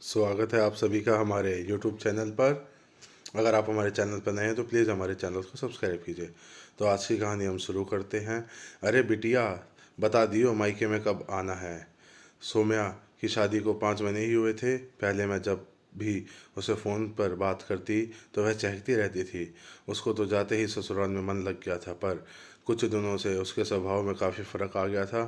स्वागत है आप सभी का हमारे YouTube चैनल पर। अगर आप हमारे चैनल पर नए हैं तो प्लीज़ हमारे चैनल को सब्सक्राइब कीजिए। तो आज की कहानी हम शुरू करते हैं। अरे बिटिया, बता दियो मायके में कब आना है। सोम्या की शादी को 5 महीने ही हुए थे। पहले मैं जब भी उसे फ़ोन पर बात करती तो वह चहकती रहती थी। उसको तो जाते ही ससुराल में मन लग गया था, पर कुछ दिनों से उसके स्वभाव में काफ़ी फ़र्क आ गया था।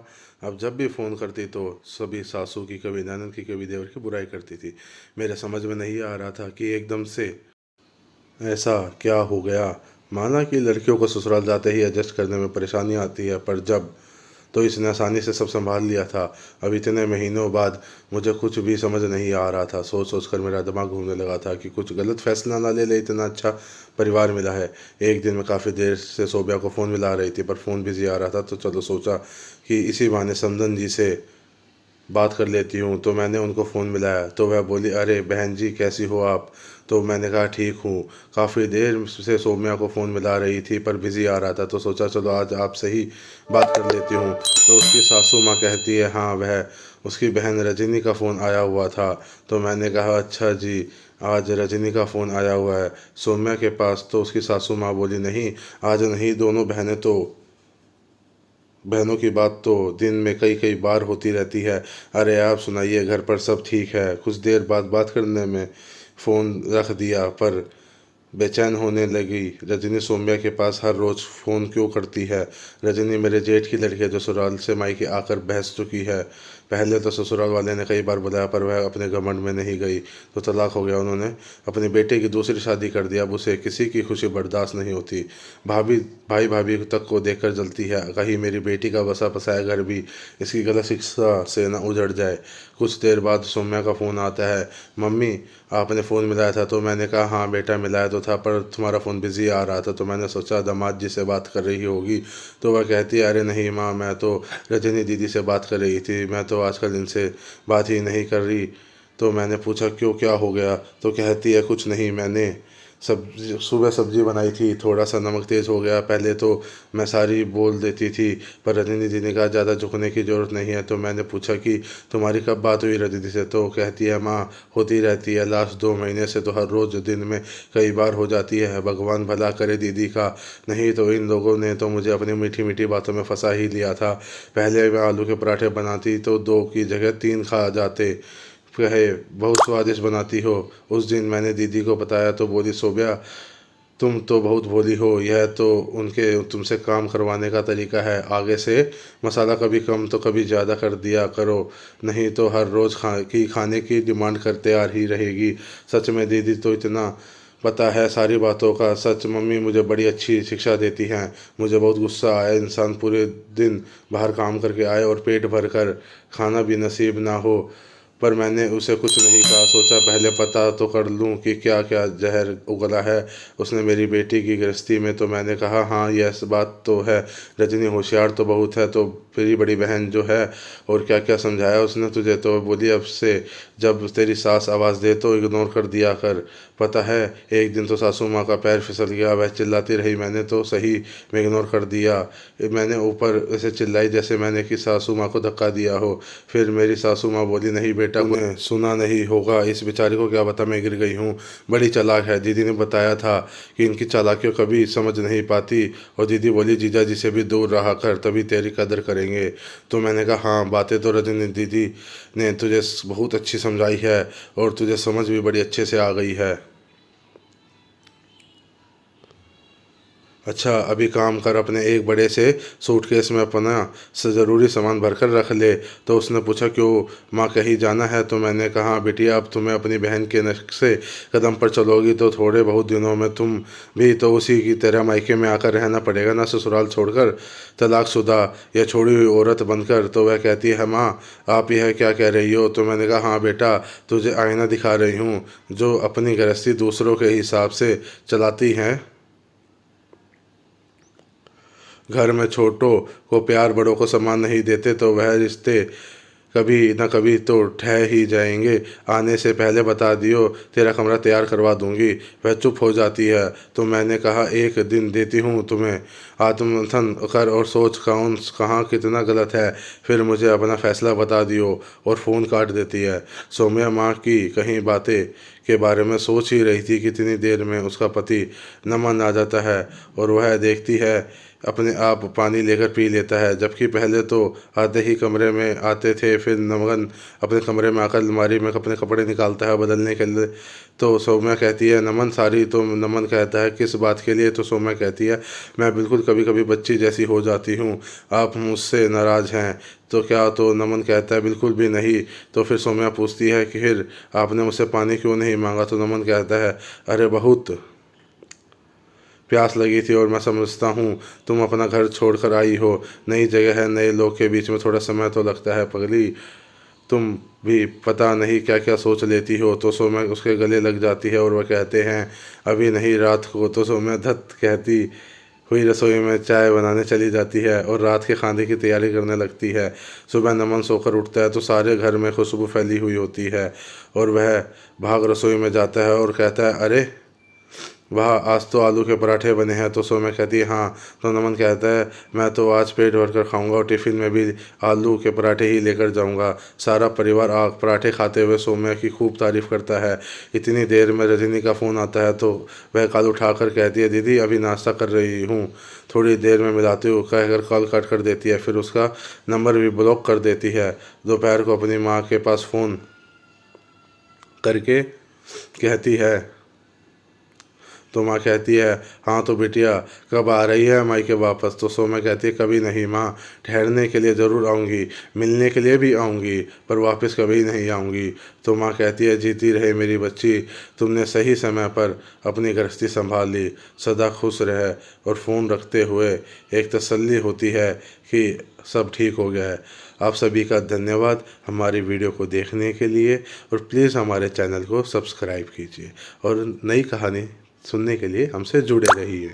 अब जब भी फ़ोन करती तो सभी सासू की, कभी ननद की, कभी देवर की बुराई करती थी। मेरे समझ में नहीं आ रहा था कि एकदम से ऐसा क्या हो गया। माना कि लड़कियों को ससुराल जाते ही एडजस्ट करने में परेशानी आती है, पर जब तो इसने आसानी से सब संभाल लिया था। अब इतने महीनों बाद मुझे कुछ भी समझ नहीं आ रहा था। सोच सोच कर मेरा दिमाग घूमने लगा था कि कुछ गलत फैसला ना ले ले। इतना अच्छा परिवार मिला है। एक दिन मैं काफ़ी देर से सोबिया को फ़ोन मिला रही थी, पर फ़ोन बिजी आ रहा था, तो चलो सोचा कि इसी बहाने समदन जी से बात कर लेती हूँ। तो मैंने उनको फ़ोन मिलाया तो वह बोली, अरे बहन जी कैसी हो आप। तो मैंने कहा ठीक हूँ। काफ़ी देर से सोम्या को फ़ोन मिला रही थी पर बिज़ी आ रहा था, तो सोचा चलो आज आपसे ही बात कर लेती हूँ। तो उसकी सासू माँ कहती है हाँ, वह उसकी बहन रजनी का फ़ोन आया हुआ था। तो मैंने कहा अच्छा जी, आज रजनी का फ़ोन आया हुआ है सोम्या के पास। तो उसकी सासू माँ बोली नहीं, आज नहीं, दोनों बहनों की बात तो दिन में कई कई बार होती रहती है। अरे आप सुनाइए, घर पर सब ठीक है। कुछ देर बाद बात करने में फ़ोन रख दिया, पर बेचैन होने लगी। रजनी सोम्या के पास हर रोज़ फ़ोन क्यों करती है। रजनी मेरे जेठ की लड़की है जो ससुराल से मायके आकर बहस चुकी है। पहले तो ससुराल वाले ने कई बार बुलाया, पर वह अपने घमंड में नहीं गई, तो तलाक हो गया। उन्होंने अपने बेटे की दूसरी शादी कर दिया। अब उसे किसी की खुशी बर्दाश्त नहीं होती। भाभी भाई भाभी तक को देखकर जलती है। कहीं मेरी बेटी का बसा बसाया घर भी इसकी गलत शिक्षा से न उजड़ जाए। कुछ देर बाद सौम्या का फ़ोन आता है, मम्मी आपने फ़ोन मिलाया था। तो मैंने कहा हाँ बेटा, मिलाया तो था, पर तुम्हारा फ़ोन बिज़ी आ रहा था, तो मैंने सोचा दामाद जी से बात कर रही होगी। तो वह कहती है अरे नहीं माँ, मैं तो रजनी दीदी से बात कर रही थी, मैं तो आजकल इनसे बात ही नहीं कर रही। तो मैंने पूछा क्यों, क्या हो गया। तो कहती है कुछ नहीं, मैंने सब्जी सुबह सब्जी बनाई थी, थोड़ा सा नमक तेज़ हो गया। पहले तो मैं सारी बोल देती थी, पर रजनी दीदी ने कहा ज़्यादा झुकने की ज़रूरत नहीं है। तो मैंने पूछा कि तुम्हारी कब बात हुई रजनी दीदी से। तो कहती है माँ होती रहती है, लास्ट 2 महीने से तो हर रोज़ दिन में कई बार हो जाती है। भगवान भला करे दीदी का, नहीं तो इन लोगों ने तो मुझे अपनी मीठी मीठी बातों में फंसा ही लिया था। पहले मैं आलू के पराठे बनाती तो 2 की जगह 3 खा जाते। कहे बहुत स्वादिष्ट बनाती हो। उस दिन मैंने दीदी को बताया तो बोली सोबिया तुम तो बहुत भोली हो, यह तो उनके तुमसे काम करवाने का तरीका है। आगे से मसाला कभी कम तो कभी ज़्यादा कर दिया करो, नहीं तो हर रोज़ खाने की डिमांड करते आ ही रहेगी। सच में दीदी तो इतना पता है सारी बातों का। सच मम्मी मुझे बड़ी अच्छी शिक्षा देती हैं। मुझे बहुत गुस्सा आया, इंसान पूरे दिन बाहर काम करके आए और पेट भर कर खाना भी नसीब ना हो। पर मैंने उसे कुछ नहीं कहा, सोचा पहले पता तो कर लूँ कि क्या क्या जहर उगला है उसने मेरी बेटी की गृहस्थी में। तो मैंने कहा हाँ यह बात तो है, रजनी होशियार तो बहुत है, तो मेरी बड़ी बहन जो है। और क्या क्या समझाया उसने तुझे। तो बोली अब से जब तेरी सास आवाज़ दे तो इग्नोर कर दिया कर। पता है एक दिन तो सासू माँ का पैर फिसल गया, वह चिल्लाती रही, मैंने तो सही में इग्नोर कर दिया। मैंने ऊपर ऐसे चिल्लाई जैसे मैंने कि सासू माँ को धक्का दिया हो। फिर मेरी सासू माँ बोली नहीं बेटा, उन्हें सुना नहीं होगा, इस बेचारे को क्या पता मैं गिर गई हूँ, बड़ी चालाक है। दीदी ने बताया था कि इनकी चालाकियों कभी समझ नहीं पाती। और दीदी बोली जीजा जी से भी दूर रहा कर, तभी तेरी कदर करेंगे। तो मैंने कहा हाँ, बातें तो रजनी दीदी ने तुझे बहुत अच्छी समझाई है और तुझे समझ भी बड़ी अच्छे से आ गई है। अच्छा अभी काम कर, अपने एक बड़े से सूटकेस में अपना ज़रूरी सामान भरकर रख ले। तो उसने पूछा क्यों माँ, कहीं जाना है। तो मैंने कहा बिटिया अब तुम्हें अपनी बहन के नक्शे कदम पर चलोगी तो थोड़े बहुत दिनों में तुम भी तो उसी की तरह मायके में आकर रहना पड़ेगा ना, ससुराल छोड़कर तलाकशुदा या छोड़ी हुई औरत बनकर। तो वह कहती है माँ आप यह क्या कह रही हो। तो मैंने कहा हाँ बेटा, तुझे आईना दिखा रही हूँ, जो अपनी गृहस्थी दूसरों के हिसाब से चलाती हैं। घर में छोटों को प्यार, बड़ों को सम्मान नहीं देते, तो वह रिश्ते कभी न कभी तो ठह ही जाएंगे, आने से पहले बता दियो, तेरा कमरा तैयार करवा दूंगी। वह चुप हो जाती है तो मैंने कहा, एक दिन देती हूँ तुम्हें, आत्ममंथन कर और सोच कौन कहाँ कितना गलत है, फिर मुझे अपना फैसला बता दियो। और फ़ोन काट देती है। सौम्या माँ की कहीं बातें के बारे में सोच ही रही थी कि इतनी देर में उसका पति नमन आ जाता है और वह देखती है अपने आप पानी लेकर पी लेता है, जबकि पहले तो आते ही कमरे में आते थे, फिर नमन अपने कमरे में आकर अलमारी में अपने कपड़े निकालता है बदलने के लिए। तो सौम्या कहती है, नमन सारी। तो नमन कहता है, किस बात के लिए? तो सौम्या कहती है, मैं बिल्कुल कभी कभी बच्ची जैसी हो जाती हूँ, आप मुझसे नाराज़ हैं तो क्या? तो नमन कहता है, बिल्कुल भी नहीं। तो फिर सौम्या पूछती है कि फिर आपने मुझसे पानी क्यों नहीं मांगा? तो नमन कहता है, अरे बहुत प्यास लगी थी और मैं समझता हूँ तुम अपना घर छोड़कर आई हो, नई जगह है, नए लोग के बीच में थोड़ा समय तो लगता है पगली, तुम भी पता नहीं क्या क्या सोच लेती हो। तो सौम्या उसके गले लग जाती है और वह कहते हैं, अभी नहीं, रात को। तो सौम्या धत कहती हुई रसोई में चाय बनाने चली जाती है और रात के खाने की तैयारी करने लगती है। सुबह नमन सोकर उठता है तो सारे घर में खुशबू फैली हुई होती है और वह भाग रसोई में जाता है और कहता है, अरे वाह, आज तो आलू के पराठे बने हैं। तो सौम्या कहती है, हाँ। तो नमन कहता है, मैं तो आज पेट भर कर खाऊंगा और टिफ़िन में भी आलू के पराठे ही लेकर जाऊंगा। सारा परिवार आग पराठे खाते हुए सौम्या की खूब तारीफ़ करता है। इतनी देर में रजनी का फ़ोन आता है तो वह कॉल उठाकर कहती है, दीदी अभी नाश्ता कर रही हूँ, थोड़ी देर में मिलाती हूँ कहकर कॉल कट कर देती है। फिर उसका नंबर भी ब्लॉक कर देती है। दोपहर को अपनी माँ के पास फ़ोन करके कहती है, तो माँ कहती है, हाँ तो बिटिया कब आ रही है मायके वापस? तो सौम्या कहती है, कभी नहीं माँ, ठहरने के लिए ज़रूर आऊँगी, मिलने के लिए भी आऊँगी, पर वापस कभी नहीं आऊँगी। तो माँ कहती है, जीती रहे मेरी बच्ची, तुमने सही समय पर अपनी गृहस्थी संभाल ली, सदा खुश रहे। और फ़ोन रखते हुए एक तसल्ली होती है कि सब ठीक हो गया है। आप सभी का धन्यवाद हमारी वीडियो को देखने के लिए, और प्लीज़ हमारे चैनल को सब्सक्राइब कीजिए और नई कहानी सुनने के लिए हमसे जुड़े रहिए।